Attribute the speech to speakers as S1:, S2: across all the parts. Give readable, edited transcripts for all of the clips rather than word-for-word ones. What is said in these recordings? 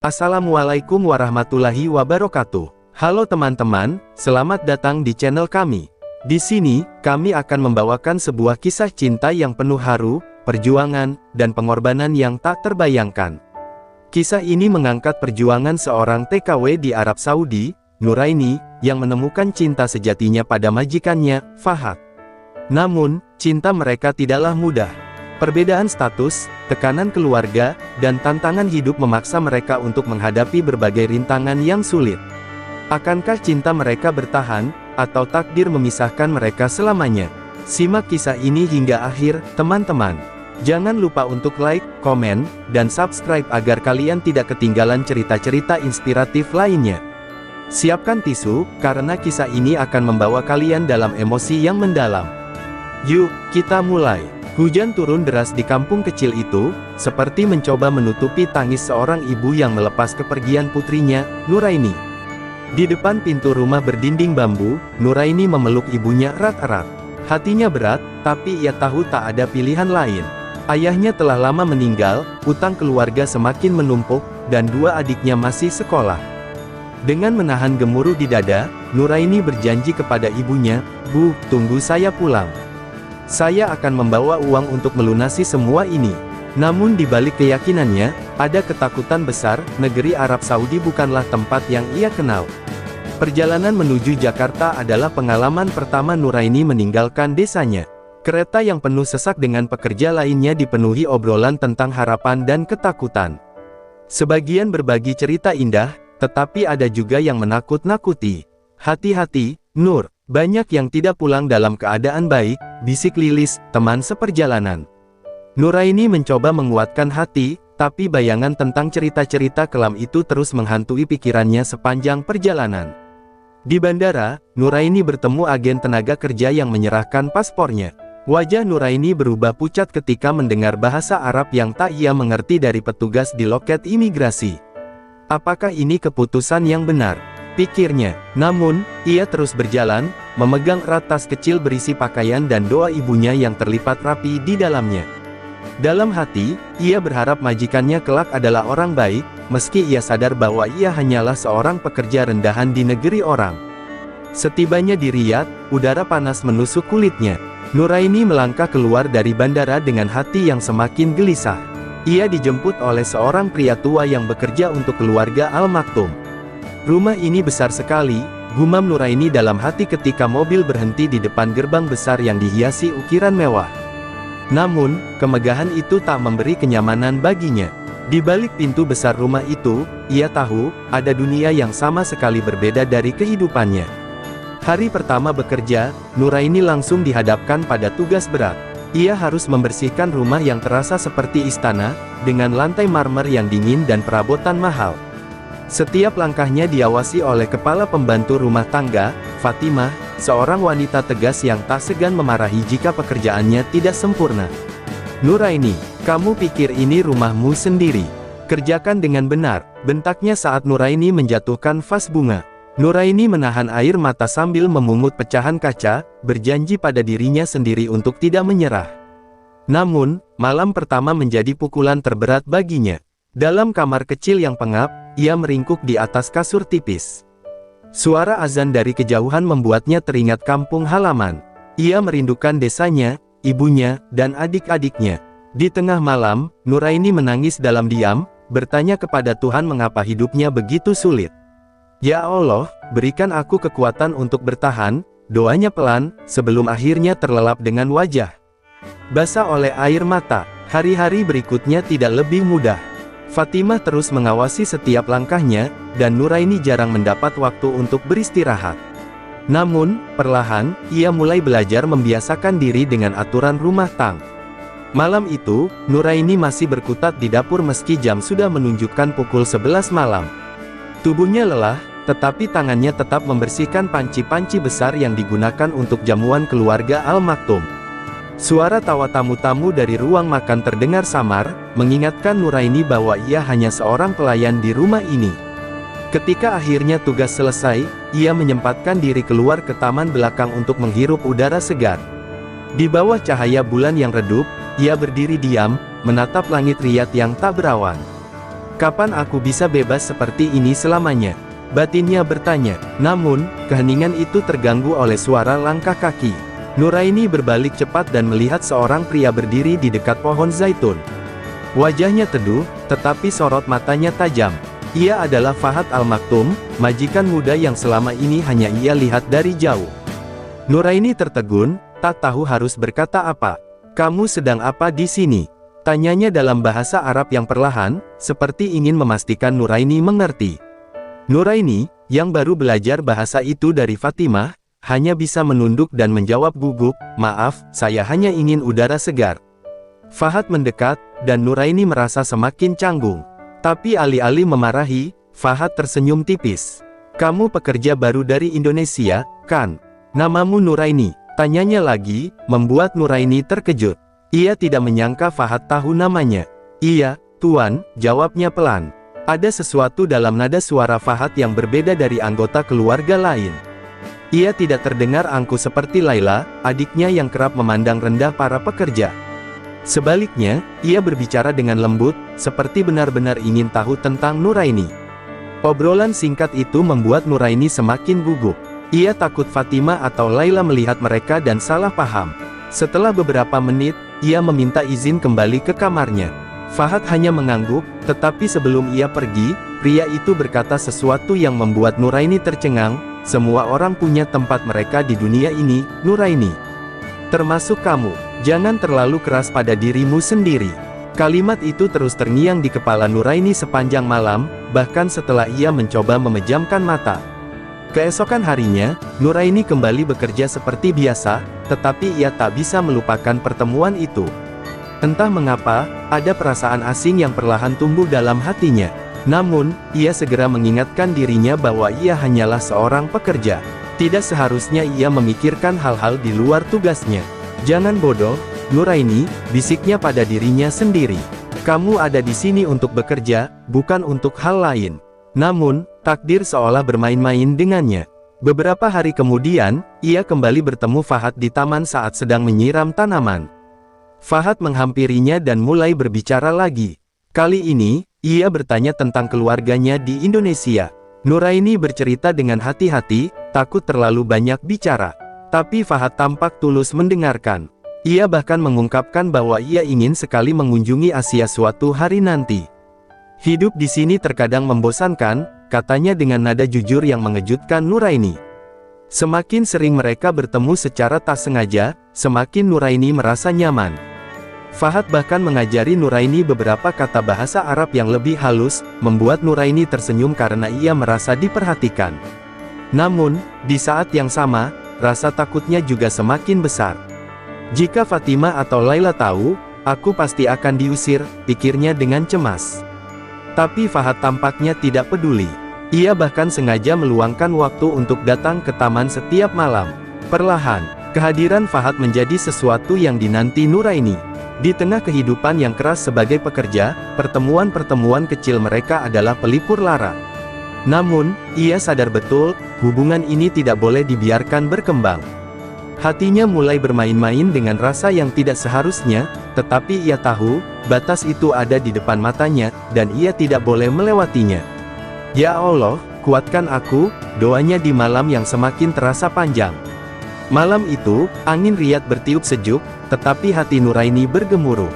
S1: Assalamualaikum warahmatullahi wabarakatuh. Halo teman-teman, selamat datang di channel kami. Di sini, kami akan membawakan sebuah kisah cinta yang penuh haru, perjuangan, dan pengorbanan yang tak terbayangkan. Kisah ini mengangkat perjuangan seorang TKW di Arab Saudi, Nuraini, yang menemukan cinta sejatinya pada majikannya, Fahad. Namun, cinta mereka tidaklah mudah. Perbedaan status, tekanan keluarga, dan tantangan hidup memaksa mereka untuk menghadapi berbagai rintangan yang sulit. Akankah cinta mereka bertahan, atau takdir memisahkan mereka selamanya? Simak kisah ini hingga akhir, teman-teman. Jangan lupa untuk like, komen, dan subscribe agar kalian tidak ketinggalan cerita-cerita inspiratif lainnya. Siapkan tisu, karena kisah ini akan membawa kalian dalam emosi yang mendalam. Yuk, kita mulai. Hujan turun deras di kampung kecil itu, seperti mencoba menutupi tangis seorang ibu yang melepas kepergian putrinya, Nuraini. Di depan pintu rumah berdinding bambu, Nuraini memeluk ibunya erat-erat. Hatinya berat, tapi ia tahu tak ada pilihan lain. Ayahnya telah lama meninggal, utang keluarga semakin menumpuk, dan dua adiknya masih sekolah. Dengan menahan gemuruh di dada, Nuraini berjanji kepada ibunya, "Bu, tunggu saya pulang. Saya akan membawa uang untuk melunasi semua ini." Namun di balik keyakinannya, ada ketakutan besar. Negeri Arab Saudi bukanlah tempat yang ia kenal. Perjalanan menuju Jakarta adalah pengalaman pertama Nuraini meninggalkan desanya. Kereta yang penuh sesak dengan pekerja lainnya dipenuhi obrolan tentang harapan dan ketakutan. Sebagian berbagi cerita indah, tetapi ada juga yang menakut-nakuti. "Hati-hati, Nur, banyak yang tidak pulang dalam keadaan baik," bisik Lilis, teman seperjalanan. Nuraini mencoba menguatkan hati, tapi bayangan tentang cerita-cerita kelam itu terus menghantui pikirannya sepanjang perjalanan. Di bandara, Nuraini bertemu agen tenaga kerja yang menyerahkan paspornya. Wajah Nuraini berubah pucat ketika mendengar bahasa Arab yang tak ia mengerti dari petugas di loket imigrasi. Apakah ini keputusan yang benar? Pikirnya. Namun, ia terus berjalan, memegang erat tas kecil berisi pakaian dan doa ibunya yang terlipat rapi di dalamnya. Dalam hati, ia berharap majikannya kelak adalah orang baik, meski ia sadar bahwa ia hanyalah seorang pekerja rendahan di negeri orang. Setibanya di Riyadh, udara panas menusuk kulitnya. Nuraini melangkah keluar dari bandara dengan hati yang semakin gelisah. Ia dijemput oleh seorang pria tua yang bekerja untuk keluarga Al Maktoum. "Rumah ini besar sekali," gumam Nuraini dalam hati ketika mobil berhenti di depan gerbang besar yang dihiasi ukiran mewah. Namun, kemegahan itu tak memberi kenyamanan baginya. Di balik pintu besar rumah itu, ia tahu, ada dunia yang sama sekali berbeda dari kehidupannya. Hari pertama bekerja, Nuraini langsung dihadapkan pada tugas berat. Ia harus membersihkan rumah yang terasa seperti istana, dengan lantai marmer yang dingin dan perabotan mahal. Setiap langkahnya diawasi oleh kepala pembantu rumah tangga, Fatimah, seorang wanita tegas yang tak segan memarahi jika pekerjaannya tidak sempurna. "Nuraini, kamu pikir ini rumahmu sendiri? Kerjakan dengan benar," bentaknya saat Nuraini menjatuhkan vas bunga. Nuraini menahan air mata sambil memungut pecahan kaca, berjanji pada dirinya sendiri untuk tidak menyerah. Namun, malam pertama menjadi pukulan terberat baginya. Dalam kamar kecil yang pengap, ia meringkuk di atas kasur tipis. Suara azan dari kejauhan membuatnya teringat kampung halaman. Ia merindukan desanya, ibunya, dan adik-adiknya. Di tengah malam, Nuraini menangis dalam diam, bertanya kepada Tuhan mengapa hidupnya begitu sulit. "Ya Allah, berikan aku kekuatan untuk bertahan," doanya pelan, sebelum akhirnya terlelap dengan wajah basah oleh air mata. Hari-hari berikutnya tidak lebih mudah. Fatimah terus mengawasi setiap langkahnya, dan Nuraini jarang mendapat waktu untuk beristirahat. Namun, perlahan, ia mulai belajar membiasakan diri dengan aturan rumah tangga. Malam itu, Nuraini masih berkutat di dapur meski jam sudah menunjukkan pukul 11 malam. Tubuhnya lelah, tetapi tangannya tetap membersihkan panci-panci besar yang digunakan untuk jamuan keluarga Al Maktoum. Suara tawa tamu-tamu dari ruang makan terdengar samar, mengingatkan Nuraini bahwa ia hanya seorang pelayan di rumah ini. Ketika akhirnya tugas selesai, ia menyempatkan diri keluar ke taman belakang untuk menghirup udara segar. Di bawah cahaya bulan yang redup, ia berdiri diam, menatap langit Riyadh yang tak berawan. Kapan aku bisa bebas seperti ini selamanya? Batinnya bertanya. Namun, keheningan itu terganggu oleh suara langkah kaki. Nuraini berbalik cepat dan melihat seorang pria berdiri di dekat pohon zaitun. Wajahnya teduh, tetapi sorot matanya tajam. Ia adalah Fahad Al-Maktum, majikan muda yang selama ini hanya ia lihat dari jauh. Nuraini tertegun, tak tahu harus berkata apa. "Kamu sedang apa di sini?" tanyanya dalam bahasa Arab yang perlahan, seperti ingin memastikan Nuraini mengerti. Nuraini, yang baru belajar bahasa itu dari Fatimah, hanya bisa menunduk dan menjawab gugup, "Maaf, saya hanya ingin udara segar." Fahad mendekat, dan Nuraini merasa semakin canggung. Tapi alih-alih memarahi, Fahad tersenyum tipis. "Kamu pekerja baru dari Indonesia, kan? Namamu Nuraini?" tanyanya lagi, membuat Nuraini terkejut. Ia tidak menyangka Fahad tahu namanya. "Iya, Tuan," jawabnya pelan. Ada sesuatu dalam nada suara Fahad yang berbeda dari anggota keluarga lain. Ia tidak terdengar angkuh seperti Laila, adiknya yang kerap memandang rendah para pekerja. Sebaliknya, ia berbicara dengan lembut, seperti benar-benar ingin tahu tentang Nuraini. Obrolan singkat itu membuat Nuraini semakin gugup. Ia takut Fatimah atau Laila melihat mereka dan salah paham. Setelah beberapa menit, ia meminta izin kembali ke kamarnya. Fahad hanya mengangguk, tetapi sebelum ia pergi, pria itu berkata sesuatu yang membuat Nuraini tercengang. "Semua orang punya tempat mereka di dunia ini, Nuraini. Termasuk kamu. Jangan terlalu keras pada dirimu sendiri." Kalimat itu terus terngiang di kepala Nuraini sepanjang malam, bahkan setelah ia mencoba memejamkan mata. Keesokan harinya, Nuraini kembali bekerja seperti biasa, tetapi ia tak bisa melupakan pertemuan itu. Entah mengapa, ada perasaan asing yang perlahan tumbuh dalam hatinya. Namun, ia segera mengingatkan dirinya bahwa ia hanyalah seorang pekerja. Tidak seharusnya ia memikirkan hal-hal di luar tugasnya. "Jangan bodoh, Nuraini," bisiknya pada dirinya sendiri. "Kamu ada di sini untuk bekerja, bukan untuk hal lain." Namun, takdir seolah bermain-main dengannya. Beberapa hari kemudian, ia kembali bertemu Fahad di taman saat sedang menyiram tanaman. Fahad menghampirinya dan mulai berbicara lagi. Kali ini, ia bertanya tentang keluarganya di Indonesia. Nuraini bercerita dengan hati-hati, takut terlalu banyak bicara. Tapi Fahad tampak tulus mendengarkan. Ia bahkan mengungkapkan bahwa ia ingin sekali mengunjungi Asia suatu hari nanti. "Hidup di sini terkadang membosankan," katanya dengan nada jujur yang mengejutkan Nuraini. Semakin sering mereka bertemu secara tak sengaja, semakin Nuraini merasa nyaman. Fahad bahkan mengajari Nuraini beberapa kata bahasa Arab yang lebih halus, membuat Nuraini tersenyum karena ia merasa diperhatikan. Namun, di saat yang sama, rasa takutnya juga semakin besar. "Jika Fatimah atau Laila tahu, aku pasti akan diusir," pikirnya dengan cemas. Tapi Fahad tampaknya tidak peduli. Ia bahkan sengaja meluangkan waktu untuk datang ke taman setiap malam. Perlahan, kehadiran Fahad menjadi sesuatu yang dinanti Nuraini. Di tengah kehidupan yang keras sebagai pekerja, pertemuan-pertemuan kecil mereka adalah pelipur lara. Namun, ia sadar betul, hubungan ini tidak boleh dibiarkan berkembang. Hatinya mulai bermain-main dengan rasa yang tidak seharusnya, tetapi ia tahu, batas itu ada di depan matanya, dan ia tidak boleh melewatinya. "Ya Allah, kuatkan aku," doanya di malam yang semakin terasa panjang. Malam itu, angin riat bertiup sejuk, tetapi hati Nuraini bergemuruh.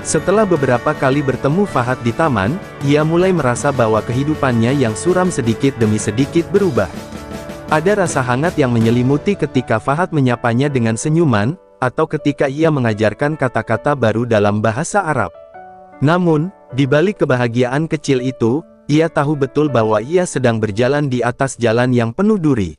S1: Setelah beberapa kali bertemu Fahad di taman, ia mulai merasa bahwa kehidupannya yang suram sedikit demi sedikit berubah. Ada rasa hangat yang menyelimuti ketika Fahad menyapanya dengan senyuman, atau ketika ia mengajarkan kata-kata baru dalam bahasa Arab. Namun, di balik kebahagiaan kecil itu, ia tahu betul bahwa ia sedang berjalan di atas jalan yang penuh duri.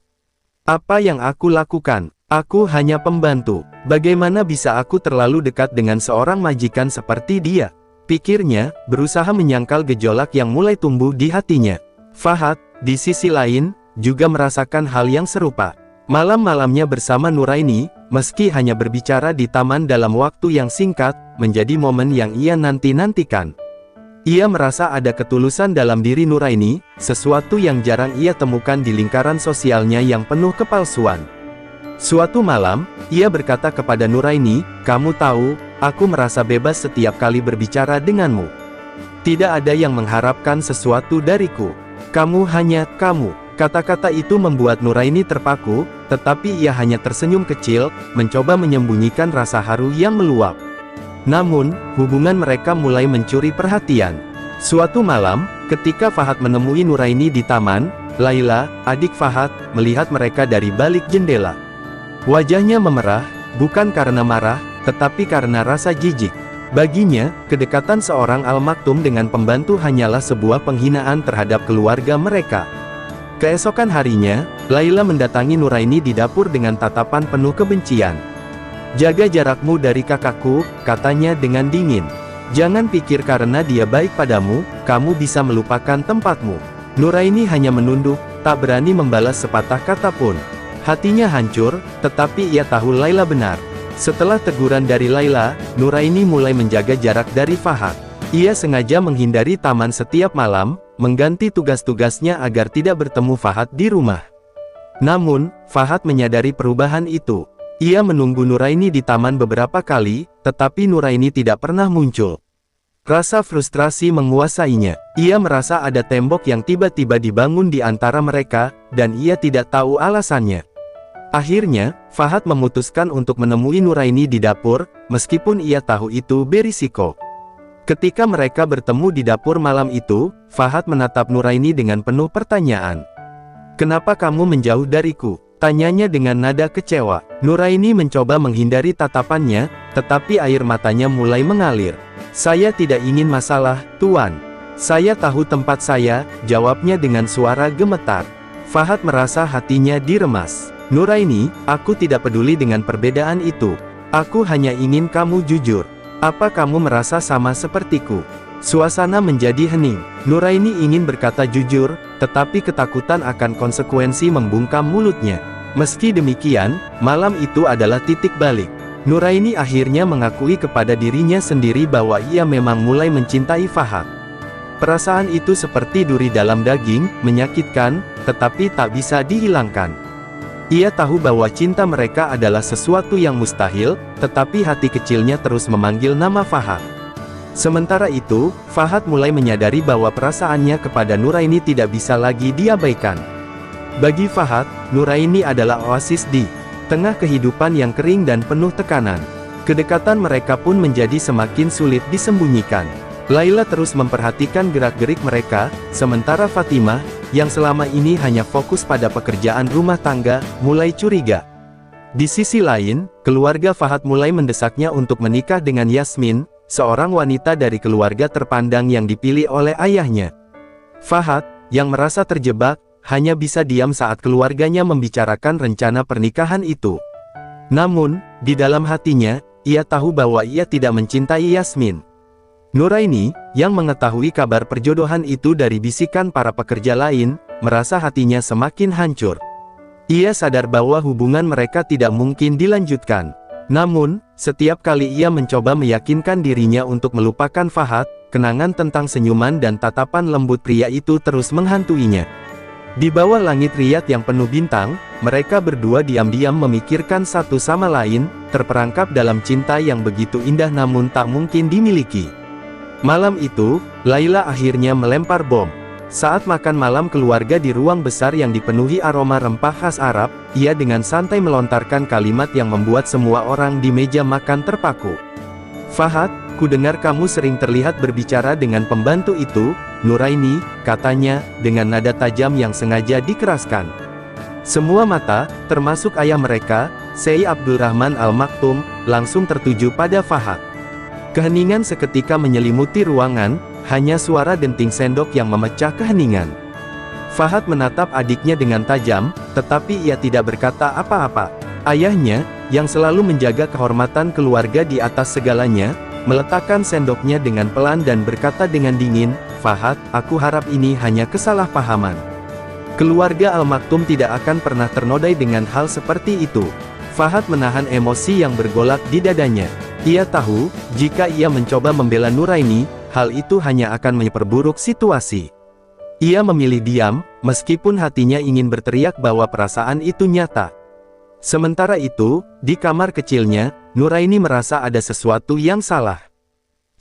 S1: "Apa yang aku lakukan? Aku hanya pembantu. Bagaimana bisa aku terlalu dekat dengan seorang majikan seperti dia?" pikirnya, berusaha menyangkal gejolak yang mulai tumbuh di hatinya. Fahad, di sisi lain, juga merasakan hal yang serupa. Malam-malamnya bersama Nuraini, meski hanya berbicara di taman dalam waktu yang singkat, menjadi momen yang ia nanti-nantikan. Ia merasa ada ketulusan dalam diri Nuraini, sesuatu yang jarang ia temukan di lingkaran sosialnya yang penuh kepalsuan. Suatu malam, ia berkata kepada Nuraini, "Kamu tahu, aku merasa bebas setiap kali berbicara denganmu. Tidak ada yang mengharapkan sesuatu dariku. Kamu hanya kamu. Kata-kata itu membuat Nuraini terpaku, tetapi ia hanya tersenyum kecil, mencoba menyembunyikan rasa haru yang meluap. Namun, hubungan mereka mulai mencuri perhatian. Suatu malam, ketika Fahad menemui Nuraini di taman, Laila, adik Fahad, melihat mereka dari balik jendela. Wajahnya memerah, bukan karena marah, tetapi karena rasa jijik. Baginya, kedekatan seorang Al-Maktum dengan pembantu hanyalah sebuah penghinaan terhadap keluarga mereka. Keesokan harinya, Laila mendatangi Nuraini di dapur dengan tatapan penuh kebencian. "Jaga jarakmu dari kakakku," katanya dengan dingin. "Jangan pikir karena dia baik padamu, kamu bisa melupakan tempatmu." Nuraini hanya menunduk, tak berani membalas sepatah kata pun. Hatinya hancur, tetapi ia tahu Laila benar. Setelah teguran dari Laila, Nuraini mulai menjaga jarak dari Fahad. Ia sengaja menghindari taman setiap malam, mengganti tugas-tugasnya agar tidak bertemu Fahad di rumah. Namun, Fahad menyadari perubahan itu. Ia menunggu Nuraini di taman beberapa kali, tetapi Nuraini tidak pernah muncul. Rasa frustrasi menguasainya. Ia merasa ada tembok yang tiba-tiba dibangun di antara mereka, dan ia tidak tahu alasannya. Akhirnya, Fahad memutuskan untuk menemui Nuraini di dapur, meskipun ia tahu itu berisiko. Ketika mereka bertemu di dapur malam itu, Fahad menatap Nuraini dengan penuh pertanyaan. "Kenapa kamu menjauh dariku?" tanyanya dengan nada kecewa. Nuraini mencoba menghindari tatapannya, tetapi air matanya mulai mengalir. "Saya tidak ingin masalah, Tuan. Saya tahu tempat saya," jawabnya dengan suara gemetar. Fahad merasa hatinya diremas. "Nuraini, aku tidak peduli dengan perbedaan itu. Aku hanya ingin kamu jujur. Apa kamu merasa sama sepertiku?" Suasana menjadi hening. Nuraini ingin berkata jujur, tetapi ketakutan akan konsekuensi membungkam mulutnya. Meski demikian, malam itu adalah titik balik. Nuraini akhirnya mengakui kepada dirinya sendiri bahwa ia memang mulai mencintai Fahad. Perasaan itu seperti duri dalam daging, menyakitkan, tetapi tak bisa dihilangkan. Ia tahu bahwa cinta mereka adalah sesuatu yang mustahil, tetapi hati kecilnya terus memanggil nama Fahad. Sementara itu, Fahad mulai menyadari bahwa perasaannya kepada Nuraini tidak bisa lagi diabaikan. Bagi Fahad, Nuraini adalah oasis di tengah kehidupan yang kering dan penuh tekanan. Kedekatan mereka pun menjadi semakin sulit disembunyikan. Laila terus memperhatikan gerak-gerik mereka, sementara Fatimah, yang selama ini hanya fokus pada pekerjaan rumah tangga, mulai curiga. Di sisi lain, keluarga Fahad mulai mendesaknya untuk menikah dengan Yasmin, seorang wanita dari keluarga terpandang yang dipilih oleh ayahnya. Fahad, yang merasa terjebak, hanya bisa diam saat keluarganya membicarakan rencana pernikahan itu. Namun, di dalam hatinya, ia tahu bahwa ia tidak mencintai Yasmin. Nuraini, yang mengetahui kabar perjodohan itu dari bisikan para pekerja lain, merasa hatinya semakin hancur. Ia sadar bahwa hubungan mereka tidak mungkin dilanjutkan. Namun, setiap kali ia mencoba meyakinkan dirinya untuk melupakan Fahad, kenangan tentang senyuman dan tatapan lembut pria itu terus menghantuinya. Di bawah langit riat yang penuh bintang, mereka berdua diam-diam memikirkan satu sama lain, terperangkap dalam cinta yang begitu indah namun tak mungkin dimiliki. Malam itu, Laila akhirnya melempar bom. Saat makan malam keluarga di ruang besar yang dipenuhi aroma rempah khas Arab, ia dengan santai melontarkan kalimat yang membuat semua orang di meja makan terpaku. "Fahad, kudengar kamu sering terlihat berbicara dengan pembantu itu, Nuraini," katanya, dengan nada tajam yang sengaja dikeraskan. Semua mata, termasuk ayah mereka, Syekh Abdurrahman Al-Maktum, langsung tertuju pada Fahad. Keheningan seketika menyelimuti ruangan, hanya suara denting sendok yang memecah keheningan. Fahad menatap adiknya dengan tajam, tetapi ia tidak berkata apa-apa. Ayahnya, yang selalu menjaga kehormatan keluarga di atas segalanya, meletakkan sendoknya dengan pelan dan berkata dengan dingin, "Fahad, aku harap ini hanya kesalahpahaman. Keluarga Al-Maktum tidak akan pernah ternodai dengan hal seperti itu." Fahad menahan emosi yang bergolak di dadanya. Ia tahu, jika ia mencoba membela Nuraini, hal itu hanya akan memperburuk situasi. Ia memilih diam, meskipun hatinya ingin berteriak bahwa perasaan itu nyata. Sementara itu, di kamar kecilnya, Nuraini merasa ada sesuatu yang salah.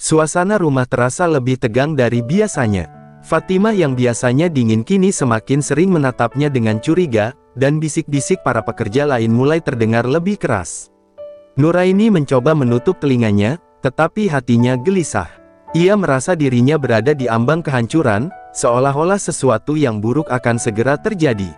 S1: Suasana rumah terasa lebih tegang dari biasanya. Fatimah yang biasanya dingin kini semakin sering menatapnya dengan curiga, dan bisik-bisik para pekerja lain mulai terdengar lebih keras. Nuraini mencoba menutup telinganya, tetapi hatinya gelisah. Ia merasa dirinya berada di ambang kehancuran, seolah-olah sesuatu yang buruk akan segera terjadi.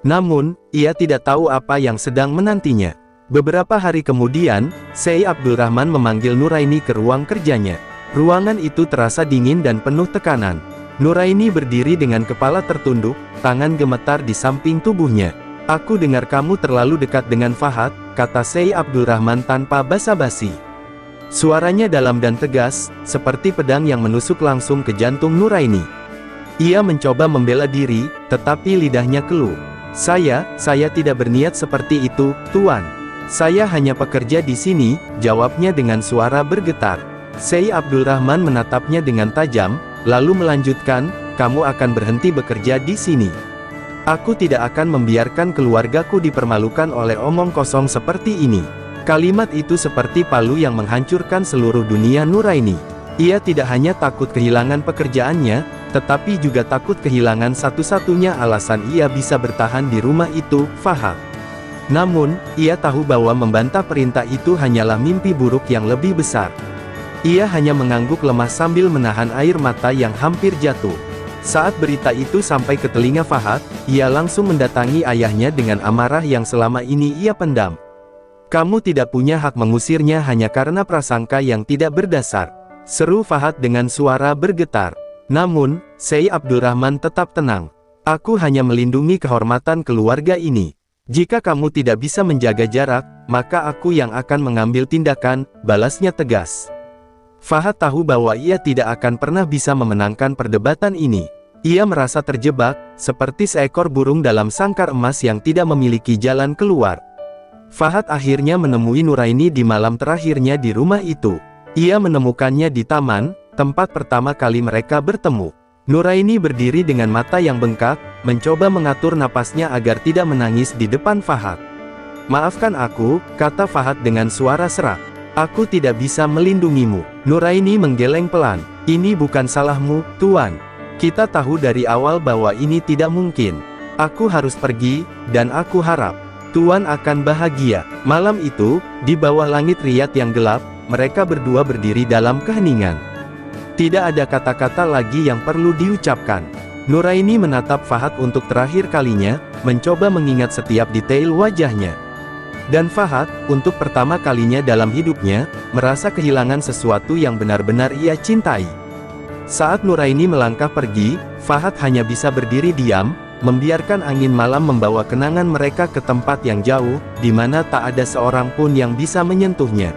S1: Namun, ia tidak tahu apa yang sedang menantinya. Beberapa hari kemudian, Syekh Abdurrahman memanggil Nuraini ke ruang kerjanya. Ruangan itu terasa dingin dan penuh tekanan. Nuraini berdiri dengan kepala tertunduk, tangan gemetar di samping tubuhnya. "Aku dengar kamu terlalu dekat dengan Fahad," kata Syekh Abdurrahman tanpa basa-basi. Suaranya dalam dan tegas, seperti pedang yang menusuk langsung ke jantung Nuraini. Ia mencoba membela diri, tetapi lidahnya keluh. Saya tidak berniat seperti itu, Tuan. Saya hanya pekerja di sini," jawabnya dengan suara bergetar. Syekh Abdurrahman menatapnya dengan tajam, lalu melanjutkan, "Kamu akan berhenti bekerja di sini. Aku tidak akan membiarkan keluargaku dipermalukan oleh omong kosong seperti ini." Kalimat itu seperti palu yang menghancurkan seluruh dunia Nuraini. Ia tidak hanya takut kehilangan pekerjaannya, tetapi juga takut kehilangan satu-satunya alasan ia bisa bertahan di rumah itu, Fahad. Namun, ia tahu bahwa membantah perintah itu hanyalah mimpi buruk yang lebih besar. Ia hanya mengangguk lemah sambil menahan air mata yang hampir jatuh. Saat berita itu sampai ke telinga Fahad, ia langsung mendatangi ayahnya dengan amarah yang selama ini ia pendam. "Kamu tidak punya hak mengusirnya hanya karena prasangka yang tidak berdasar," seru Fahad dengan suara bergetar. Namun, Syekh Abdurrahman tetap tenang. "Aku hanya melindungi kehormatan keluarga ini. Jika kamu tidak bisa menjaga jarak, maka aku yang akan mengambil tindakan," balasnya tegas. Fahad tahu bahwa ia tidak akan pernah bisa memenangkan perdebatan ini. Ia merasa terjebak, seperti seekor burung dalam sangkar emas yang tidak memiliki jalan keluar. Fahad akhirnya menemui Nuraini di malam terakhirnya di rumah itu. Ia menemukannya di taman, tempat pertama kali mereka bertemu. Nuraini berdiri dengan mata yang bengkak, mencoba mengatur napasnya agar tidak menangis di depan Fahad. "Maafkan aku," kata Fahad dengan suara serak. "Aku tidak bisa melindungimu." Nuraini menggeleng pelan. "Ini bukan salahmu, Tuan. Kita tahu dari awal bahwa ini tidak mungkin. Aku harus pergi, dan aku harap Tuan akan bahagia." Malam itu, di bawah langit Riyadh yang gelap, mereka berdua berdiri dalam keheningan. Tidak ada kata-kata lagi yang perlu diucapkan. Nuraini menatap Fahad untuk terakhir kalinya, mencoba mengingat setiap detail wajahnya. Dan Fahad, untuk pertama kalinya dalam hidupnya, merasa kehilangan sesuatu yang benar-benar ia cintai. Saat Nuraini melangkah pergi, Fahad hanya bisa berdiri diam, membiarkan angin malam membawa kenangan mereka ke tempat yang jauh, di mana tak ada seorang pun yang bisa menyentuhnya.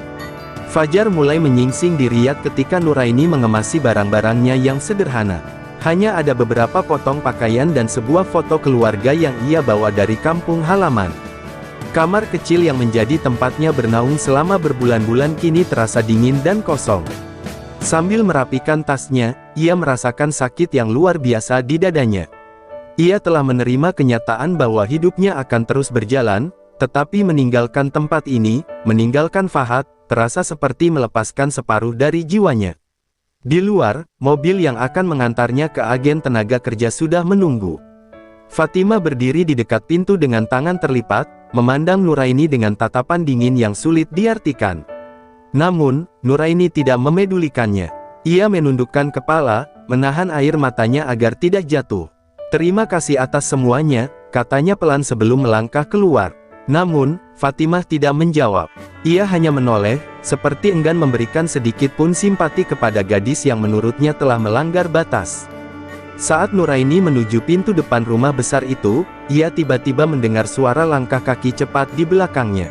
S1: Fajar mulai menyingsing di Riyadh ketika Nuraini mengemasi barang-barangnya yang sederhana. Hanya ada beberapa potong pakaian dan sebuah foto keluarga yang ia bawa dari kampung halaman. Kamar kecil yang menjadi tempatnya bernaung selama berbulan-bulan kini terasa dingin dan kosong. Sambil merapikan tasnya, ia merasakan sakit yang luar biasa di dadanya. Ia telah menerima kenyataan bahwa hidupnya akan terus berjalan, tetapi meninggalkan tempat ini, meninggalkan Fahad, terasa seperti melepaskan separuh dari jiwanya. Di luar, mobil yang akan mengantarnya ke agen tenaga kerja sudah menunggu. Fatimah berdiri di dekat pintu dengan tangan terlipat, memandang Nuraini dengan tatapan dingin yang sulit diartikan. Namun, Nuraini tidak memedulikannya. Ia menundukkan kepala, menahan air matanya agar tidak jatuh. "Terima kasih atas semuanya," katanya pelan sebelum melangkah keluar. Namun, Fatimah tidak menjawab. Ia hanya menoleh, seperti enggan memberikan sedikit pun simpati kepada gadis yang menurutnya telah melanggar batas. Saat Nuraini menuju pintu depan rumah besar itu, ia tiba-tiba mendengar suara langkah kaki cepat di belakangnya.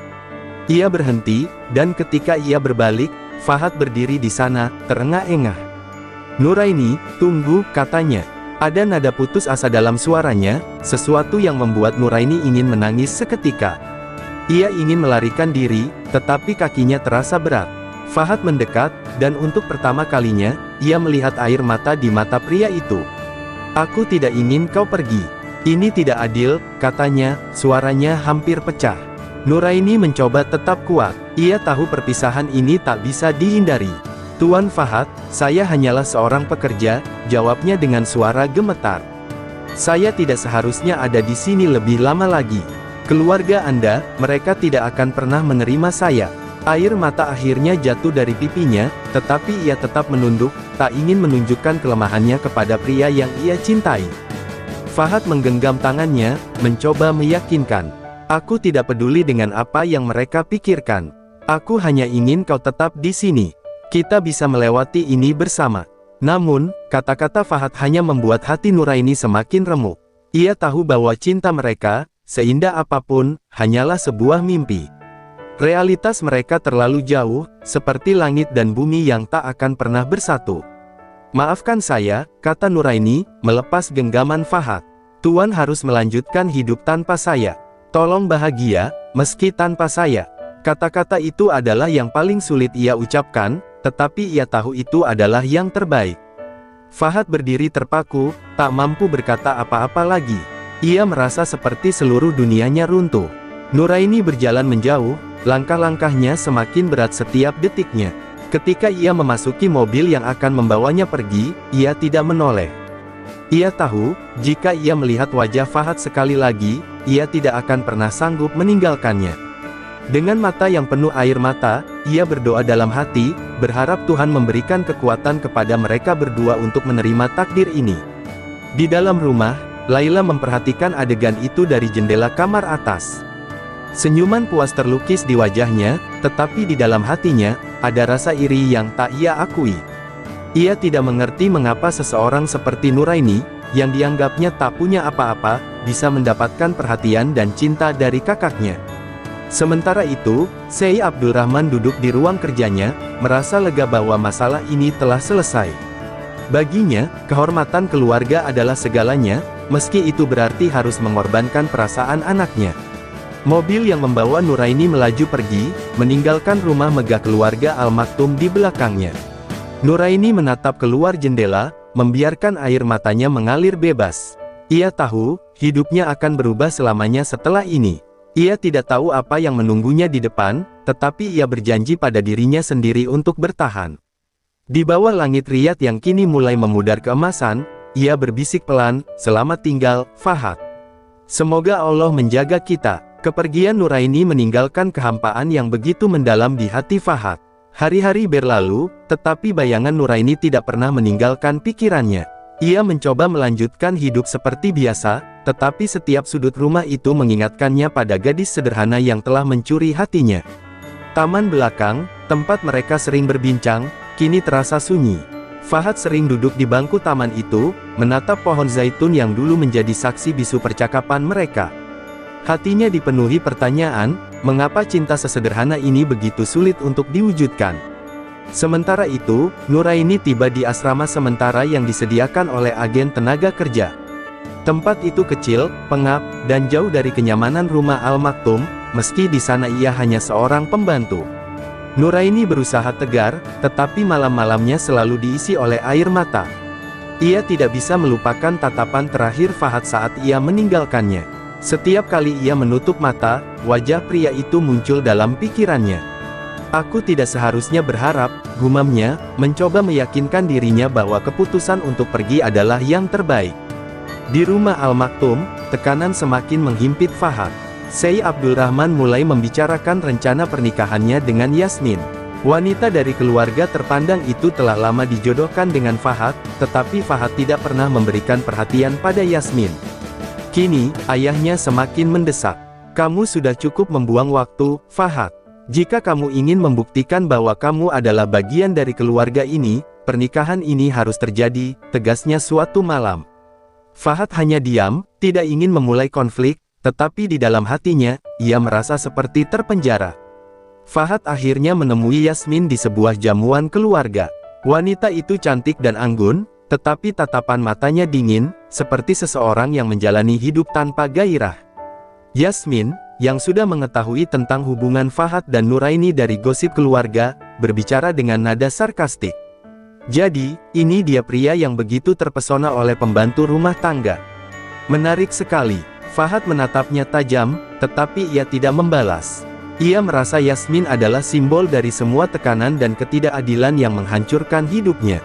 S1: Ia berhenti, dan ketika ia berbalik, Fahad berdiri di sana, terengah-engah. "Nuraini, tunggu," katanya. Ada nada putus asa dalam suaranya, sesuatu yang membuat Nuraini ingin menangis seketika. Ia ingin melarikan diri, tetapi kakinya terasa berat. Fahad mendekat, dan untuk pertama kalinya, ia melihat air mata di mata pria itu. "Aku tidak ingin kau pergi. Ini tidak adil," katanya, suaranya hampir pecah. Nuraini mencoba tetap kuat. Ia tahu perpisahan ini tak bisa dihindari. Tuan Fahad, saya hanyalah seorang pekerja, jawabnya dengan suara gemetar. Saya tidak seharusnya ada di sini lebih lama lagi. Keluarga Anda, mereka tidak akan pernah menerima saya. Air mata akhirnya jatuh dari pipinya, tetapi ia tetap menunduk, tak ingin menunjukkan kelemahannya kepada pria yang ia cintai. Fahad menggenggam tangannya, mencoba meyakinkan. Aku tidak peduli dengan apa yang mereka pikirkan. Aku hanya ingin kau tetap di sini. Kita bisa melewati ini bersama. Namun, kata-kata Fahad hanya membuat hati Nuraini semakin remuk. Ia tahu bahwa cinta mereka, seindah apapun, hanyalah sebuah mimpi. Realitas mereka terlalu jauh, seperti langit dan bumi yang tak akan pernah bersatu. Maafkan saya, kata Nuraini, melepas genggaman Fahad. Tuan harus melanjutkan hidup tanpa saya. Tolong bahagia, meski tanpa saya. Kata-kata itu adalah yang paling sulit ia ucapkan, tetapi ia tahu itu adalah yang terbaik. Fahad berdiri terpaku, tak mampu berkata apa-apa lagi. Ia merasa seperti seluruh dunianya runtuh. Nuraini berjalan menjauh, langkah-langkahnya semakin berat setiap detiknya. Ketika ia memasuki mobil yang akan membawanya pergi, ia tidak menoleh. Ia tahu, jika ia melihat wajah Fahad sekali lagi, ia tidak akan pernah sanggup meninggalkannya. Dengan mata yang penuh air mata, ia berdoa dalam hati, berharap Tuhan memberikan kekuatan kepada mereka berdua untuk menerima takdir ini. Di dalam rumah, Laila memperhatikan adegan itu dari jendela kamar atas. Senyuman puas terlukis di wajahnya, tetapi di dalam hatinya, ada rasa iri yang tak ia akui. Ia tidak mengerti mengapa seseorang seperti Nuraini, yang dianggapnya tak punya apa-apa, bisa mendapatkan perhatian dan cinta dari kakaknya. Sementara itu, Syekh Abdul Rahman duduk di ruang kerjanya, merasa lega bahwa masalah ini telah selesai. Baginya, kehormatan keluarga adalah segalanya, meski itu berarti harus mengorbankan perasaan anaknya. Mobil yang membawa Nuraini melaju pergi, meninggalkan rumah megah keluarga Al Maktum di belakangnya. Nuraini menatap keluar jendela, membiarkan air matanya mengalir bebas. Ia tahu, hidupnya akan berubah selamanya setelah ini. Ia tidak tahu apa yang menunggunya di depan, tetapi ia berjanji pada dirinya sendiri untuk bertahan. Di bawah langit Riyadh yang kini mulai memudar keemasan, ia berbisik pelan, "Selamat tinggal, Fahad. Semoga Allah menjaga kita." Kepergian Nuraini meninggalkan kehampaan yang begitu mendalam di hati Fahad. Hari-hari berlalu, tetapi bayangan Nuraini tidak pernah meninggalkan pikirannya. Ia mencoba melanjutkan hidup seperti biasa, tetapi setiap sudut rumah itu mengingatkannya pada gadis sederhana yang telah mencuri hatinya. Taman belakang, tempat mereka sering berbincang, kini terasa sunyi. Fahad sering duduk di bangku taman itu, menatap pohon zaitun yang dulu menjadi saksi bisu percakapan mereka. Hatinya dipenuhi pertanyaan, mengapa cinta sesederhana ini begitu sulit untuk diwujudkan? Sementara itu, Nuraini tiba di asrama sementara yang disediakan oleh agen tenaga kerja. Tempat itu kecil, pengap, dan jauh dari kenyamanan rumah Al Maktum, meski di sana ia hanya seorang pembantu. Nuraini berusaha tegar, tetapi malam-malamnya selalu diisi oleh air mata. Ia tidak bisa melupakan tatapan terakhir Fahad saat ia meninggalkannya. Setiap kali ia menutup mata, wajah pria itu muncul dalam pikirannya. "Aku tidak seharusnya berharap," gumamnya, mencoba meyakinkan dirinya bahwa keputusan untuk pergi adalah yang terbaik. Di rumah Al Maktum, tekanan semakin menghimpit Fahad. Syekh Abdul Rahman mulai membicarakan rencana pernikahannya dengan Yasmin. Wanita dari keluarga terpandang itu telah lama dijodohkan dengan Fahad, tetapi Fahad tidak pernah memberikan perhatian pada Yasmin. Kini, ayahnya semakin mendesak. "Kamu sudah cukup membuang waktu, Fahad. Jika kamu ingin membuktikan bahwa kamu adalah bagian dari keluarga ini, pernikahan ini harus terjadi," tegasnya suatu malam. Fahad hanya diam, tidak ingin memulai konflik, tetapi di dalam hatinya, ia merasa seperti terpenjara. Fahad akhirnya menemui Yasmin di sebuah jamuan keluarga. Wanita itu cantik dan anggun, tetapi tatapan matanya dingin, seperti seseorang yang menjalani hidup tanpa gairah. Yasmin, yang sudah mengetahui tentang hubungan Fahad dan Nuraini dari gosip keluarga, berbicara dengan nada sarkastik. "Jadi, ini dia pria yang begitu terpesona oleh pembantu rumah tangga." Menarik sekali. Fahad menatapnya tajam, tetapi ia tidak membalas. Ia merasa Yasmin adalah simbol dari semua tekanan dan ketidakadilan yang menghancurkan hidupnya.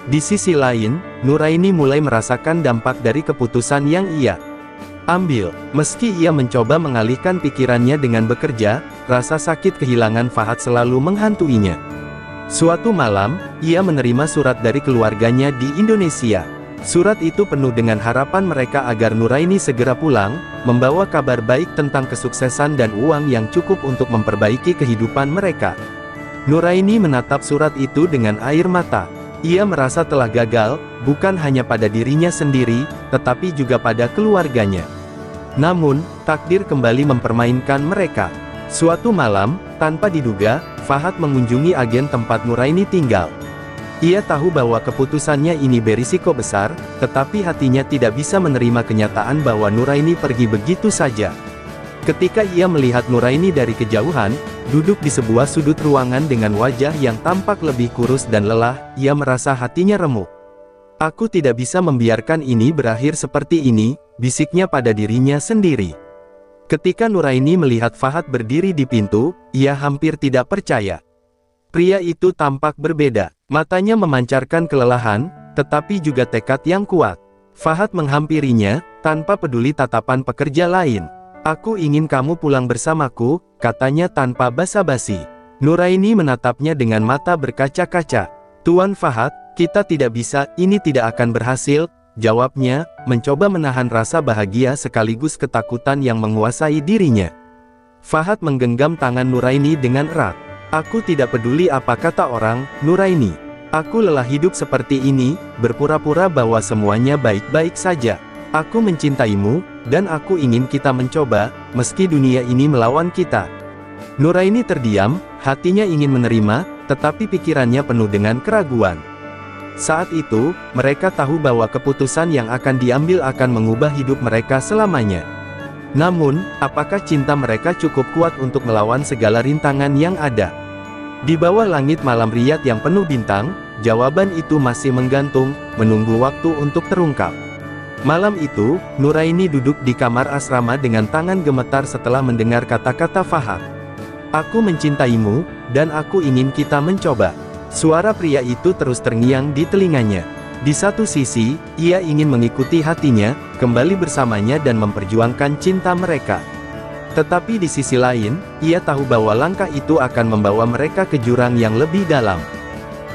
S1: Di sisi lain, Nuraini mulai merasakan dampak dari keputusan yang ia ambil. Meski ia mencoba mengalihkan pikirannya dengan bekerja, rasa sakit kehilangan Fahad selalu menghantuinya. Suatu malam, ia menerima surat dari keluarganya di Indonesia. Surat itu penuh dengan harapan mereka agar Nuraini segera pulang, membawa kabar baik tentang kesuksesan dan uang yang cukup untuk memperbaiki kehidupan mereka. Nuraini menatap surat itu dengan air mata. Ia merasa telah gagal, bukan hanya pada dirinya sendiri, tetapi juga pada keluarganya. Namun, takdir kembali mempermainkan mereka. Suatu malam, tanpa diduga, Fahad mengunjungi agen tempat Nuraini tinggal. Ia tahu bahwa keputusannya ini berisiko besar, tetapi hatinya tidak bisa menerima kenyataan bahwa Nuraini pergi begitu saja. Ketika ia melihat Nuraini dari kejauhan, duduk di sebuah sudut ruangan dengan wajah yang tampak lebih kurus dan lelah, ia merasa hatinya remuk. "Aku tidak bisa membiarkan ini berakhir seperti ini," bisiknya pada dirinya sendiri. Ketika Nuraini melihat Fahad berdiri di pintu, ia hampir tidak percaya. Pria itu tampak berbeda, matanya memancarkan kelelahan, tetapi juga tekad yang kuat. Fahad menghampirinya, tanpa peduli tatapan pekerja lain. "Aku ingin kamu pulang bersamaku," katanya tanpa basa-basi. Nuraini menatapnya dengan mata berkaca-kaca. "Tuan Fahad, kita tidak bisa, ini tidak akan berhasil," jawabnya, mencoba menahan rasa bahagia sekaligus ketakutan yang menguasai dirinya. Fahad menggenggam tangan Nuraini dengan erat. "Aku tidak peduli apa kata orang, Nuraini. Aku lelah hidup seperti ini, berpura-pura bahwa semuanya baik-baik saja. Aku mencintaimu, dan aku ingin kita mencoba, meski dunia ini melawan kita." Nuraini terdiam, hatinya ingin menerima, tetapi pikirannya penuh dengan keraguan. Saat itu, mereka tahu bahwa keputusan yang akan diambil akan mengubah hidup mereka selamanya. Namun, apakah cinta mereka cukup kuat untuk melawan segala rintangan yang ada? Di bawah langit malam Riyadh yang penuh bintang, jawaban itu masih menggantung, menunggu waktu untuk terungkap. Malam itu, Nuraini duduk di kamar asrama dengan tangan gemetar setelah mendengar kata-kata Fahad. "Aku mencintaimu, dan aku ingin kita mencoba." Suara pria itu terus terngiang di telinganya. Di satu sisi, ia ingin mengikuti hatinya, kembali bersamanya dan memperjuangkan cinta mereka. Tetapi di sisi lain, ia tahu bahwa langkah itu akan membawa mereka ke jurang yang lebih dalam.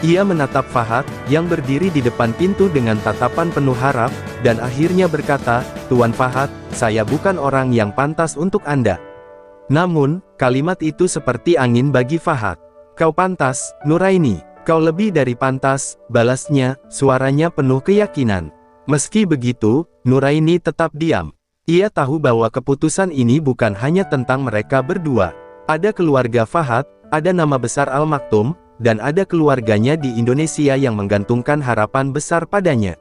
S1: Ia menatap Fahad, yang berdiri di depan pintu dengan tatapan penuh harap, dan akhirnya berkata, "Tuan Fahad, saya bukan orang yang pantas untuk Anda." Namun, kalimat itu seperti angin bagi Fahad. "Kau pantas, Nuraini. Kau lebih dari pantas," balasnya, suaranya penuh keyakinan. Meski begitu, Nuraini tetap diam. Ia tahu bahwa keputusan ini bukan hanya tentang mereka berdua. Ada keluarga Fahad, ada nama besar Al Maktoum, dan ada keluarganya di Indonesia yang menggantungkan harapan besar padanya.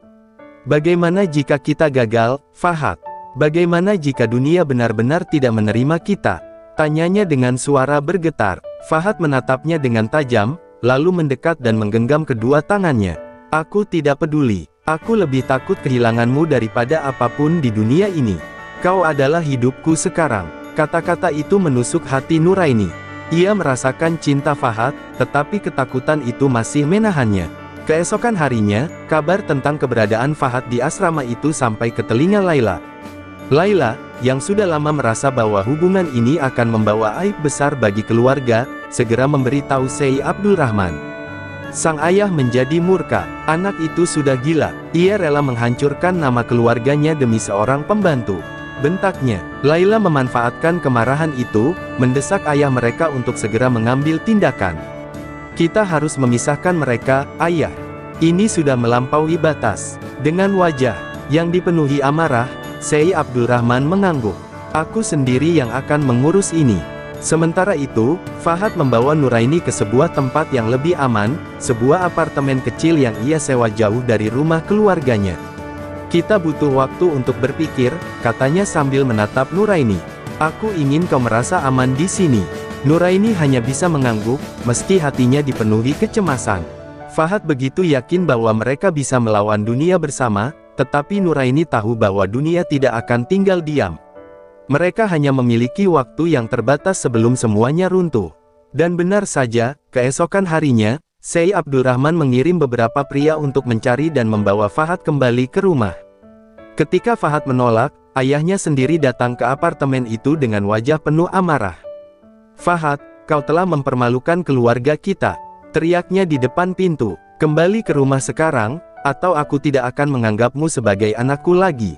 S1: "Bagaimana jika kita gagal, Fahad? Bagaimana jika dunia benar-benar tidak menerima kita?" tanyanya dengan suara bergetar. Fahad menatapnya dengan tajam, lalu mendekat dan menggenggam kedua tangannya. "Aku tidak peduli. Aku lebih takut kehilanganmu daripada apapun di dunia ini. Kau adalah hidupku sekarang." Kata-kata itu menusuk hati Nuraini. Ia merasakan cinta Fahad, tetapi ketakutan itu masih menahannya. Keesokan harinya, kabar tentang keberadaan Fahad di asrama itu sampai ke telinga Laila. Laila, yang sudah lama merasa bahwa hubungan ini akan membawa aib besar bagi keluarga, segera memberitahu Syekh Abdul Rahman. Sang ayah menjadi murka. Anak itu sudah gila. Ia rela menghancurkan nama keluarganya demi seorang pembantu, bentaknya. Laila memanfaatkan kemarahan itu, mendesak ayah mereka untuk segera mengambil tindakan. "Kita harus memisahkan mereka, ayah. Ini sudah melampaui batas." Dengan wajah yang dipenuhi amarah, Syekh Abdul Rahman mengangguk. "Aku sendiri yang akan mengurus ini." Sementara itu, Fahad membawa Nuraini ke sebuah tempat yang lebih aman, sebuah apartemen kecil yang ia sewa jauh dari rumah keluarganya. "Kita butuh waktu untuk berpikir," katanya sambil menatap Nuraini. "Aku ingin kau merasa aman di sini." Nuraini hanya bisa mengangguk, meski hatinya dipenuhi kecemasan. Fahad begitu yakin bahwa mereka bisa melawan dunia bersama, tetapi Nuraini tahu bahwa dunia tidak akan tinggal diam. Mereka hanya memiliki waktu yang terbatas sebelum semuanya runtuh. Dan benar saja, keesokan harinya, Syekh Abdurrahman mengirim beberapa pria untuk mencari dan membawa Fahad kembali ke rumah. Ketika Fahad menolak, ayahnya sendiri datang ke apartemen itu dengan wajah penuh amarah. "Fahad, kau telah mempermalukan keluarga kita," teriaknya di depan pintu. "Kembali ke rumah sekarang, atau aku tidak akan menganggapmu sebagai anakku lagi."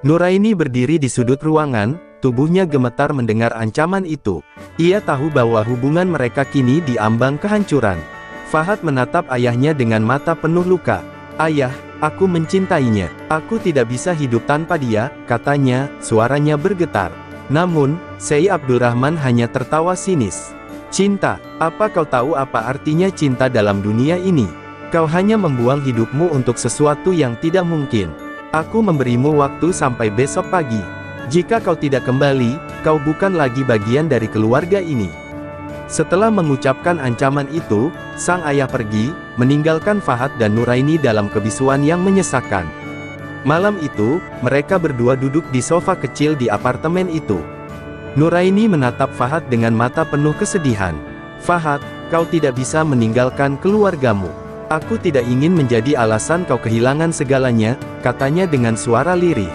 S1: Nuraini berdiri di sudut ruangan, tubuhnya gemetar mendengar ancaman itu. Ia tahu bahwa hubungan mereka kini diambang kehancuran. Fahad menatap ayahnya dengan mata penuh luka. "Ayah, aku mencintainya. Aku tidak bisa hidup tanpa dia," katanya, suaranya bergetar. Namun, Syekh Abdurrahman hanya tertawa sinis. "Cinta, apa kau tahu apa artinya cinta dalam dunia ini? Kau hanya membuang hidupmu untuk sesuatu yang tidak mungkin. Aku memberimu waktu sampai besok pagi. Jika kau tidak kembali, kau bukan lagi bagian dari keluarga ini." Setelah mengucapkan ancaman itu, sang ayah pergi, meninggalkan Fahad dan Nuraini dalam kebisuan yang menyesakan. Malam itu, mereka berdua duduk di sofa kecil di apartemen itu. Nuraini menatap Fahad dengan mata penuh kesedihan. "Fahad, kau tidak bisa meninggalkan keluargamu. Aku tidak ingin menjadi alasan kau kehilangan segalanya," katanya dengan suara lirih.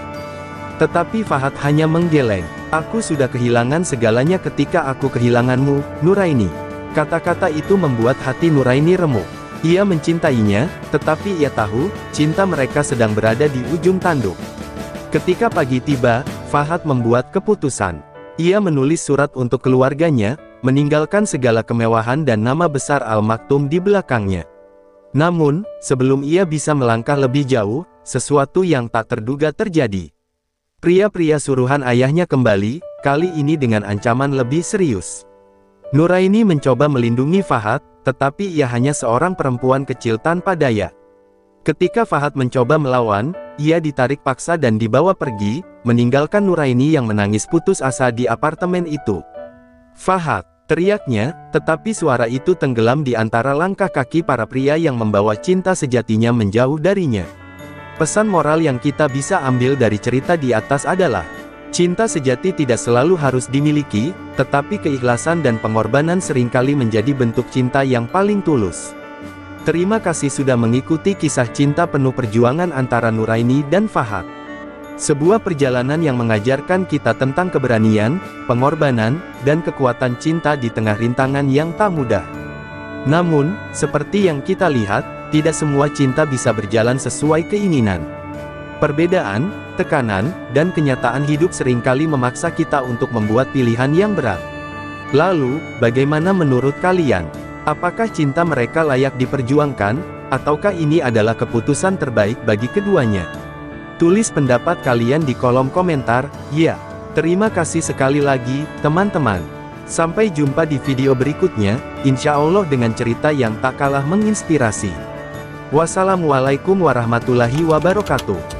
S1: Tetapi Fahad hanya menggeleng. "Aku sudah kehilangan segalanya ketika aku kehilanganmu, Nuraini." Kata-kata itu membuat hati Nuraini remuk. Ia mencintainya, tetapi ia tahu, cinta mereka sedang berada di ujung tanduk. Ketika pagi tiba, Fahad membuat keputusan. Ia menulis surat untuk keluarganya, meninggalkan segala kemewahan dan nama besar Al-Maktum di belakangnya. Namun, sebelum ia bisa melangkah lebih jauh, sesuatu yang tak terduga terjadi. Pria-pria suruhan ayahnya kembali, kali ini dengan ancaman lebih serius. Nuraini mencoba melindungi Fahad, tetapi ia hanya seorang perempuan kecil tanpa daya. Ketika Fahad mencoba melawan, ia ditarik paksa dan dibawa pergi, meninggalkan Nuraini yang menangis putus asa di apartemen itu. "Fahad!" teriaknya, tetapi suara itu tenggelam di antara langkah kaki para pria yang membawa cinta sejatinya menjauh darinya. Pesan moral yang kita bisa ambil dari cerita di atas adalah, cinta sejati tidak selalu harus dimiliki, tetapi keikhlasan dan pengorbanan seringkali menjadi bentuk cinta yang paling tulus. Terima kasih sudah mengikuti kisah cinta penuh perjuangan antara Nuraini dan Fahad. Sebuah perjalanan yang mengajarkan kita tentang keberanian, pengorbanan, dan kekuatan cinta di tengah rintangan yang tak mudah. Namun, seperti yang kita lihat, tidak semua cinta bisa berjalan sesuai keinginan. Perbedaan, tekanan, dan kenyataan hidup seringkali memaksa kita untuk membuat pilihan yang berat. Lalu, bagaimana menurut kalian? Apakah cinta mereka layak diperjuangkan, ataukah ini adalah keputusan terbaik bagi keduanya? Tulis pendapat kalian di kolom komentar, ya. Terima kasih sekali lagi, teman-teman. Sampai jumpa di video berikutnya, insya Allah dengan cerita yang tak kalah menginspirasi. Wassalamualaikum warahmatullahi wabarakatuh.